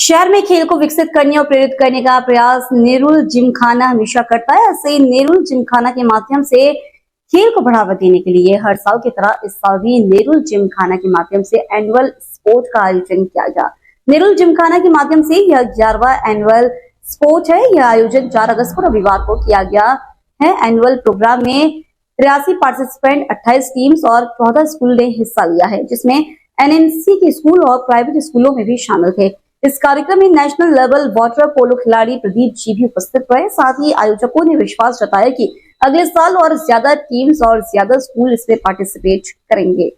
शहर में खेल को विकसित करने और प्रेरित करने का प्रयास नेरुल जिमखाना हमेशा करता है। ऐसे नेरुल जिमखाना के माध्यम से खेल को बढ़ावा देने के लिए हर साल की तरह इस साल भी नेरुल जिमखाना के माध्यम से एनुअल स्पोर्ट का आयोजन किया गया। नेरुल जिमखाना के माध्यम से यह 11वां एनुअल स्पोर्ट है। यह आयोजन 4 अगस्त को रविवार को किया गया है। एनुअल प्रोग्राम में 83 पार्टिसिपेंट, 28 टीम्स और 14 स्कूल ने हिस्सा लिया है, जिसमें एनएनसी के स्कूल और प्राइवेट स्कूलों में भी शामिल थे। इस कार्यक्रम में नेशनल लेवल वाटर पोलो खिलाड़ी प्रदीप जी भी उपस्थित रहे। साथ ही आयोजकों ने विश्वास जताया कि अगले साल और ज्यादा टीम्स और ज्यादा स्कूल इसमें पार्टिसिपेट करेंगे।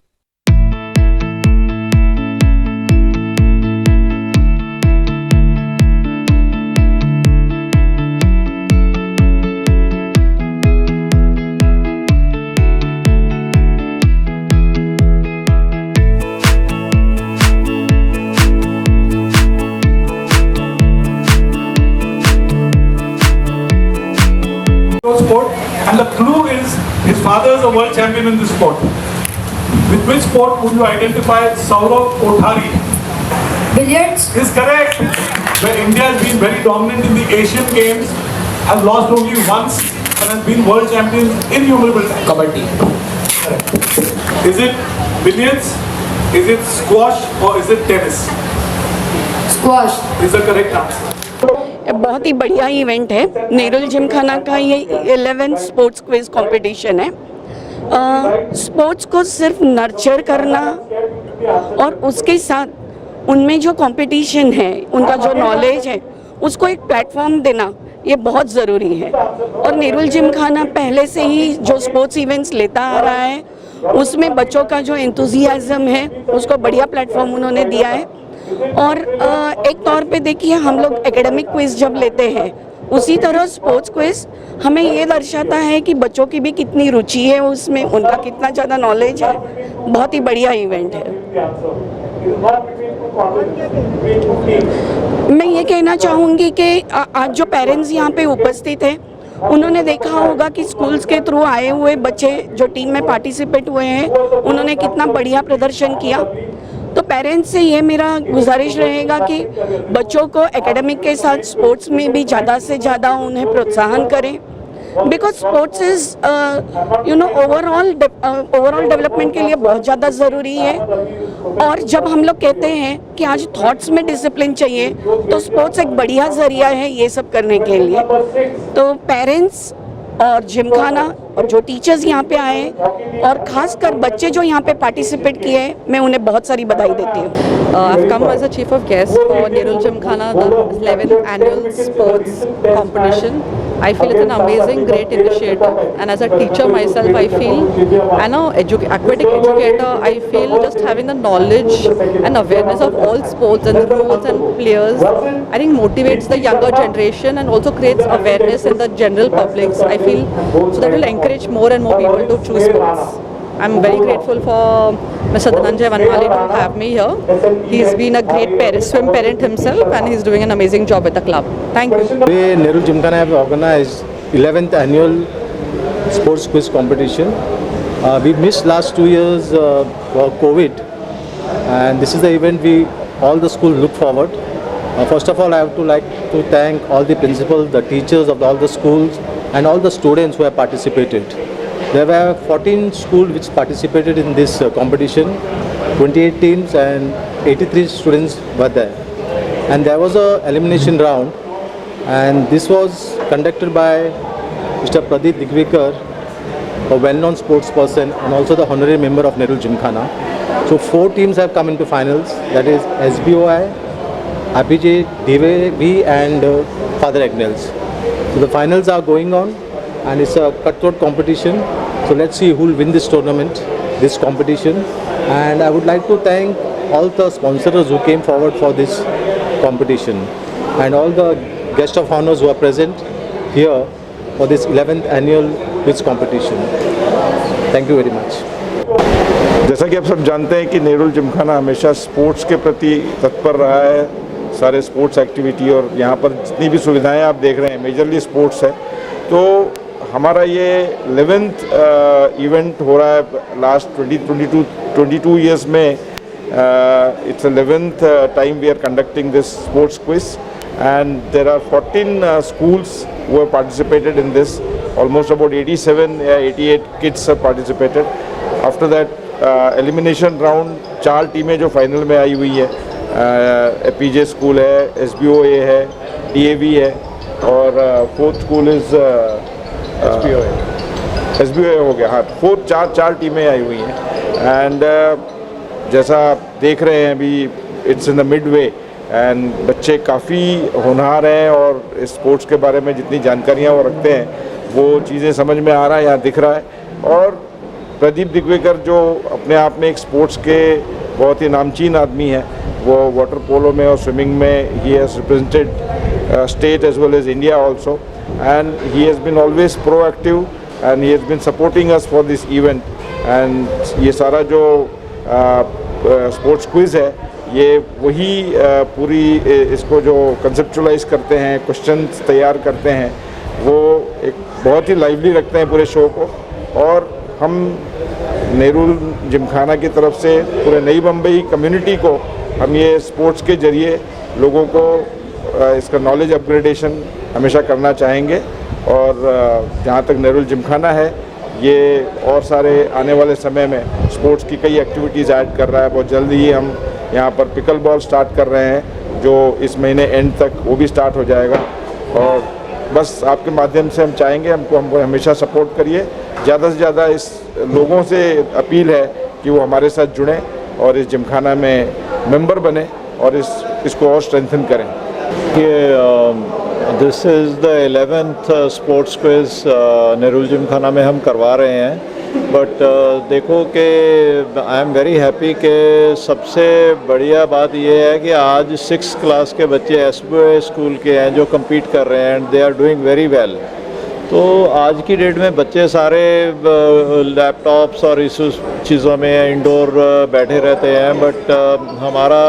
Sport, and the clue is his father is a world champion in this sport. With which sport would you identify Saurav Kothari? Billiards. Is correct. Where India has been very dominant in the Asian Games, has lost only once and has been world champion innumerable times. Kabaddi. Correct. Is it billiards? Is it squash or is it tennis? Squash. Is the correct answer. बहुत ही बढ़िया event है। नेरुल जिमखाना का ये 11th sports quiz competition है। Sports को सिर्फ nurture करना और उसके साथ उनमें जो कंपटीशन है, उनका जो नॉलेज है, उसको एक प्लेटफॉर्म देना ये बहुत ज़रूरी है। और नेरुल जिमखाना पहले से ही जो स्पोर्ट्स इवेंट्स लेता आ रहा है, उसमें बच्चों का जो एंथुजियाज्म है उसको बढ़िया प्लेटफॉर्म उन्होंने दिया है। और एक तौर पे देखिए, हम लोग एकेडमिक क्विज जब लेते हैं, उसी तरह स्पोर्ट्स क्विज हमें ये दर्शाता है कि बच्चों की भी कितनी रुचि है उसमें, उनका कितना ज़्यादा नॉलेज है। बहुत ही बढ़िया इवेंट है। मैं ये कहना चाहूँगी कि आज जो पेरेंट्स यहाँ पे उपस्थित हैं, उन्होंने देखा होगा कि स्कूल्स के थ्रू आए हुए बच्चे जो टीम में पार्टिसिपेट हुए हैं, उन्होंने कितना बढ़िया प्रदर्शन किया। तो पेरेंट्स से ये मेरा गुजारिश रहेगा कि बच्चों को एकेडमिक के साथ स्पोर्ट्स में भी ज़्यादा से ज़्यादा उन्हें प्रोत्साहन करें, because sports is overall development के लिए बहुत ज़्यादा ज़रूरी है। और जब हम लोग कहते हैं कि आज थॉट्स में डिसिप्लिन चाहिए, तो स्पोर्ट्स एक बढ़िया ज़रिया है ये सब करने के लिए। तो पेरेंट्स और जिमखाना और जो टीचर्स यहाँ पे आए और खासकर बच्चे जो यहाँ पे पार्टिसिपेट किए, मैं उन्हें बहुत सारी बधाई देती हूँ। I've come as a chief of guest for Nerul Gymkhana, the 11th annual sports competition. I feel it's an amazing, great initiative, and as a teacher myself, I feel, and an aquatic educator, I feel just having the knowledge and awareness of all sports and the rules and players, I think motivates the younger generation and also creates awareness in the general public. So I feel so that will encourage more and more people to choose sports. I'm very grateful for Mr. Dhananjay Vanmali to have me here. He's been a great parent, swim parent himself, and he's doing an amazing job with the club. Thank you. Today, Nerul Gymkhana have organized 11th annual sports quiz competition. We missed last 2 years for COVID, and this is the event we all the schools look forward. First of all, I have to like to thank all the principals, the teachers of all the schools, and all the students who have participated. There were 14 schools which participated in this competition, 28 teams and 83 students were there. And there was a elimination round, and this was conducted by Mr. Pradeep Digvikar, a well-known sports person and also the honorary member of Nerul Gymkhana. So 4 teams have come into finals, that is SBOI, APJ, DVB and Father Agnells. So the finals are going on, and it's a cutthroat competition. So let's see who will win this tournament, this competition. And I would like to thank all the sponsors who came forward for this competition and all the guests of honors who are present here for this 11th annual quiz competition. Thank you very much. जैसा कि आप सब जानते हैं कि नेरुल जिमखाना हमेशा sports के प्रति तत्पर रहा है। सारे स्पोर्ट्स एक्टिविटी और यहाँ पर जितनी भी सुविधाएं आप देख रहे हैं, मेजरली स्पोर्ट्स है। तो हमारा ये 11th इवेंट हो रहा है। लास्ट 22 ईयर्स में It's 11th time we are conducting this sports quiz, and there are 14 schools who have participated in this. Almost about 87 88 kids have participated. After that elimination round 4 टीमें जो final में आई हुई है, APJ school है, SBOA है, DAV है, और fourth school is SBOA हो गया. हाँ, फोर्थ चार टीमें आई हुई हैं. एंड जैसा आप देख रहे हैं अभी, it's in the mid way, and बच्चे काफ़ी होनहार हैं और इस स्पोर्ट्स के बारे में जितनी जानकारियाँ वो रखते हैं वो चीज़ें समझ में आ रहा है, यहाँ दिख रहा है. और प्रदीप दिग्वेकर जो अपने आप में एक स्पोर्ट्स के बहुत ही नामचीन आदमी है, वो वाटर पोलो में और स्विमिंग में he has represented state as well as India also, and he has been always proactive and he has been supporting us for this event. And ये सारा जो स्पोर्ट्स क्विज है, ये वही पूरी इसको जो कंसेप्चुलाइज करते हैं, क्वेश्चंस तैयार करते हैं, वो एक बहुत ही लाइवली रखते हैं पूरे शो को. और हम नेरुल जिमखाना की तरफ से पूरे नई मुंबई कम्युनिटी को हम ये स्पोर्ट्स के ज़रिए लोगों को इसका नॉलेज अपग्रेडेशन हमेशा करना चाहेंगे. और जहाँ तक नेरुल जिमखाना है, ये और सारे आने वाले समय में स्पोर्ट्स की कई एक्टिविटीज़ ऐड कर रहा है. बहुत जल्दी ही हम यहाँ पर पिकल बॉल स्टार्ट कर रहे हैं, जो इस महीने एंड तक वो भी स्टार्ट हो जाएगा. और बस आपके माध्यम से हम चाहेंगे हमको हमेशा सपोर्ट करिए. ज़्यादा से ज़्यादा इस लोगों से अपील है कि वो हमारे साथ जुड़ें और इस जिमखाना में मेंबर बने और इसको और स्ट्रेंथन करें. This is the 11th sports quiz Nerul Gymkhana में हम करवा रहे हैं. बट देखो कि आई एम वेरी हैप्पी कि सबसे बढ़िया बात ये है कि आज 6th क्लास के बच्चे SBOA स्कूल के हैं जो compete कर रहे हैं, and they are doing very well. तो आज की डेट में बच्चे सारे लैपटॉप्स और इस चीज़ों में इंडोर बैठे रहते हैं. बट हमारा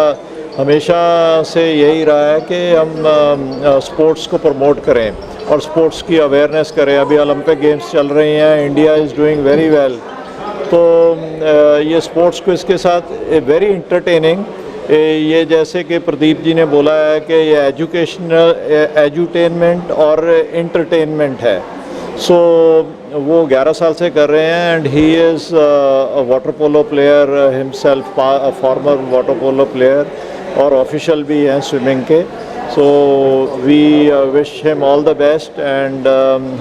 हमेशा से यही रहा है कि हम स्पोर्ट्स को प्रमोट करें और स्पोर्ट्स की अवेयरनेस करें. अभी ओलंपिक गेम्स चल रही हैं, India is doing very well. तो ये स्पोर्ट्स क्विज के साथ वेरी इंटरटेनिंग, ये जैसे कि प्रदीप जी ने बोला है कि ये एजुकेशनल एजुटेनमेंट और इंटरटेनमेंट है. सो वो 11 साल से कर रहे हैं, and he is a water polo player himself, former water polo player, और ऑफिशियल भी हैं स्विमिंग के. So we wish him all the best. And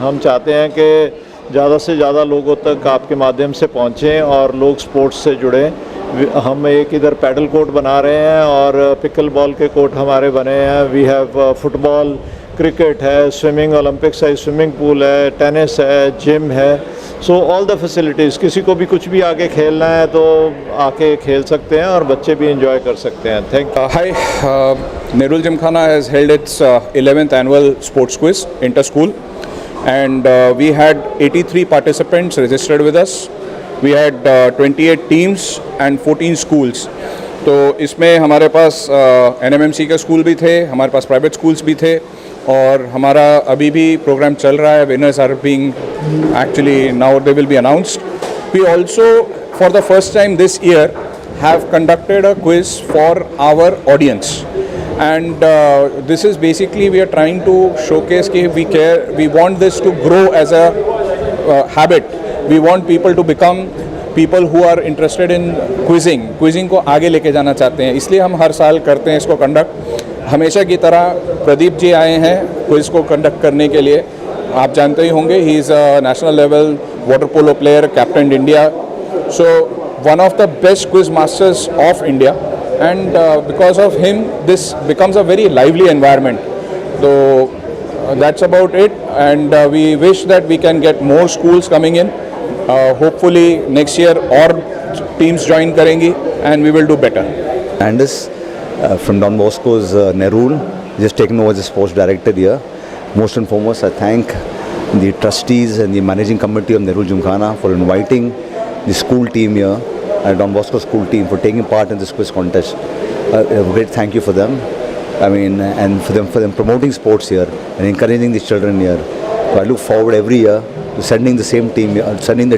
हम चाहते हैं कि ज़्यादा से ज़्यादा लोगों तक आपके माध्यम से पहुँचें और लोग स्पोर्ट्स से जुड़ें. हम एक इधर पैडल कोर्ट बना रहे हैं और पिकल बॉल के कोर्ट हमारे बने हैं. वी हैव फुटबॉल, क्रिकेट है, swimming, Olympic size swimming pool है, टेनिस है, जिम है. सो ऑल द फैसिलिटीज़, किसी को भी कुछ भी आके खेलना है तो आके खेल सकते हैं और बच्चे भी एंजॉय कर सकते हैं. Thank you. Hi, Nerul Gymkhana has held its 11th annual sports quiz inter-school, and we had 83 participants registered with us. We had 28 teams and 14 schools. तो इसमें हमारे पास NMMC के स्कूल भी थे, हमारे पास प्राइवेट स्कूल्स भी थे, और हमारा अभी भी प्रोग्राम चल रहा है. Winners are being actually now they will be announced. We also for the first time this year have conducted a quiz for our audience, and this is basically we are trying to showcase कि we want this to grow as a habit. We want people to become people who are interested in quizzing को आगे लेके जाना चाहते हैं, इसलिए हम हर साल करते हैं इसको कंडक्ट. हमेशा की तरह प्रदीप जी आए हैं क्विज को कंडक्ट करने के लिए. आप जानते ही होंगे, ही is a national level water polo player, captain India, so one of the best quiz masters of India, and because of him this becomes a very lively environment. So that's about it, and we wish that we can get more schools coming in. Hopefully next year और teams join करेंगी and we will do better. Andis from Don Bosco's Nerul, just taken over as the sports director here. Most and foremost, I thank the trustees and the managing committee of Nerul Gymkhana for inviting the school team here, Don Bosco school team, for taking part in this quiz contest. A great thank you for them. I mean, and for them promoting sports here and encouraging the children here. So I look forward every year to sending the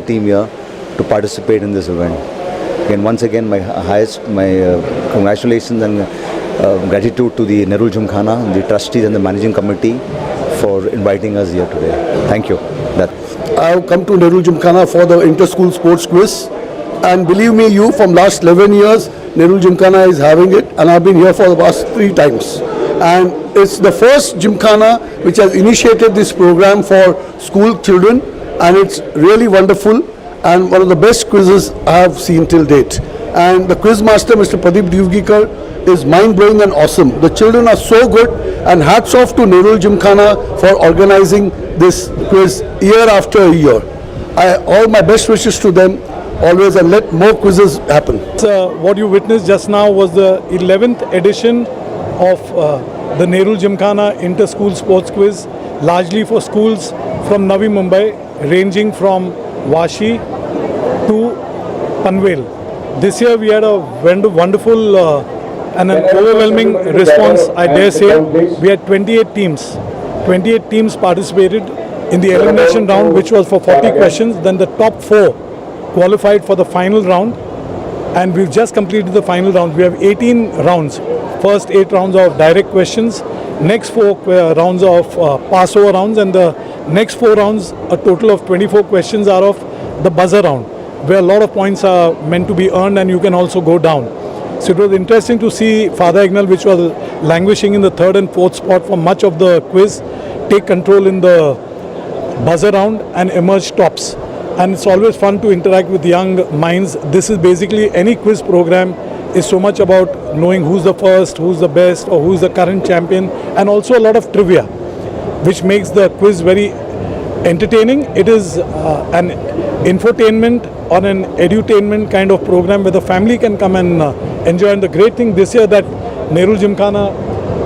team here to participate in this event. Again, once again, my congratulations and gratitude to the Nehru Gymkhana, the trustees and the managing committee for inviting us here today. Thank you. I have come to Nehru Gymkhana for the inter-school sports quiz, and believe me, from last 11 years, Nehru Gymkhana is having it, and I've been here for the past 3 times. And it's the first Gymkhana which has initiated this program for school children, and it's really wonderful and one of the best quizzes I have seen till date. And the quiz master, Mr. Pradeep Divgikar, is mind-blowing and awesome. The children are so good, and hats off to Nehru Gymkhana for organizing this quiz year after year. All my best wishes to them always, and let more quizzes happen. What you witnessed just now was the 11th edition of the Nehru Gymkhana Inter-School Sports Quiz, largely for schools from Navi Mumbai, ranging from Vashi to Panvel. This year we had a wonderful and an overwhelming response, I dare say. We had 28 teams. 28 teams participated in the elimination round, which was for 40 questions. Then the top 4 qualified for the final round, and we've just completed the final round. We have 18 rounds. First 8 rounds of direct questions, next 4 rounds of pass-over rounds, and the next 4 rounds, a total of 24 questions, are of the buzzer round, where a lot of points are meant to be earned and you can also go down. So it was interesting to see Father Ignal, which was languishing in the 3rd and 4th spot for much of the quiz, take control in the buzzer round and emerge tops. And it's always fun to interact with young minds. This is basically, any quiz program is so much about knowing who's the first, who's the best, or who's the current champion, and also a lot of trivia, which makes the quiz very entertaining. It is an infotainment or an edutainment kind of program where the family can come and enjoy. And the great thing this year that Nehru Gymkhana,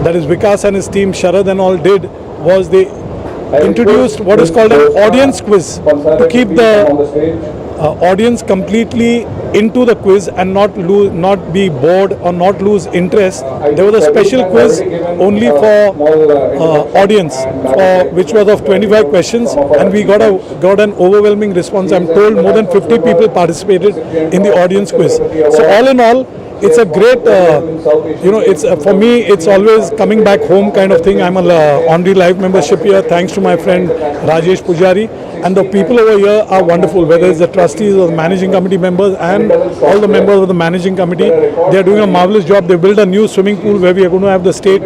that is Vikas and his team, Sharad and all, did was they introduced what is called an audience quiz to keep the audience completely into the quiz and not be bored or not lose interest. There was a special quiz only for audience, which was of 25 questions, and we got an overwhelming response. I'm told more than 50 people participated in the audience quiz. So all in all, it's a great, it's for me, it's always coming back home kind of thing. I'm a honorary life membership here, thanks to my friend Rajesh Pujari, and the people over here are wonderful, whether it's the trustees or the managing committee members and all the members of the managing committee. They're doing a marvelous job. They built a new swimming pool where we are going to have the state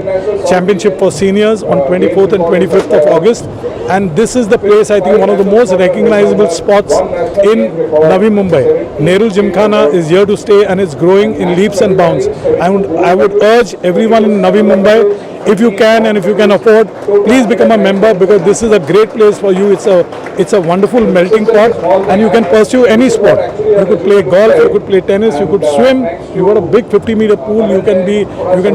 championship for seniors on 24th and 25th of August. And this is the place, I think, one of the most recognizable spots in Navi Mumbai. Nehru Gymkhana is here to stay, and it's growing in leaps and bounds. I would urge everyone in Navi Mumbai, if you can and if you can afford, please become a member, because this is a great place for you. It's a wonderful melting pot, and you can pursue any sport. You could play golf, you could play tennis, you could swim. You got a big 50-meter pool. You can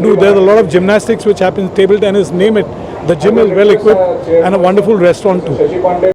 do. There's a lot of gymnastics which happens, table tennis, name it. The gym is well equipped, and a wonderful restaurant too.